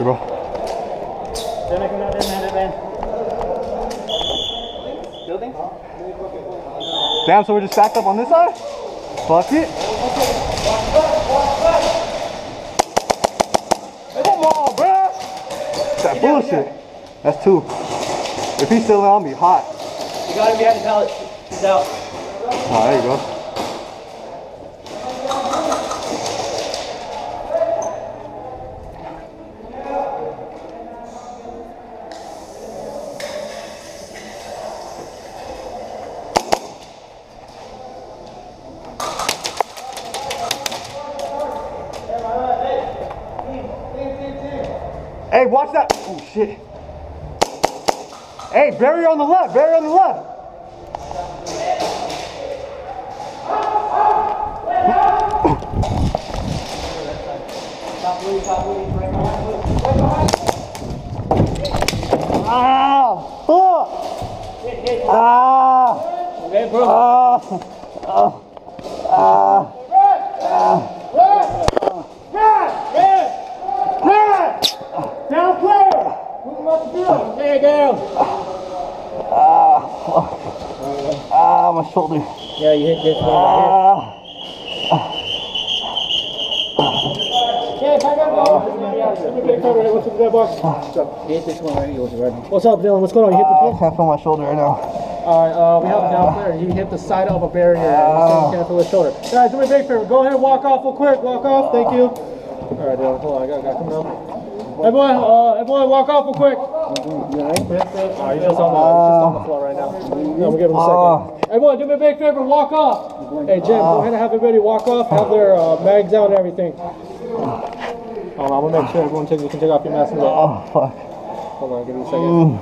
Here, bro. Building? Damn, so we're just stacked up on this side? Fuck it. Come on, bro. That bullshit. That's 2. If he's still on me, hot. You gotta be at the pallet. He's out. Oh, there you go. Hey, watch that. Oh, shit. Hey, barrier on the left. Barrier on the left. Ah! Fuck! Ah! Okay, bro. Down player! There you go. My shoulder. Yeah, you hit this one. Yeah, I gotta go. What's up there, boss? You hit this one right here. What's up, Dylan? What's going on? You hit the pin? I can't feel my shoulder right now. Alright, we have a down player. You hit the side of a barrier and you can't feel his shoulder. Guys, do me a big favor. Go ahead and walk off real quick. Walk off. Thank you. Alright, Dylan. Hold on. I gotta come down. Everyone, walk off real quick. He's just on the floor right now. We'll give him a second. Everyone, do me a big favor. Walk off. Hey, Jim, go ahead and have everybody walk off. Have their mags out and everything. I'm gonna make sure everyone can take off your mask. Oh, fuck. Hold on, give me a second.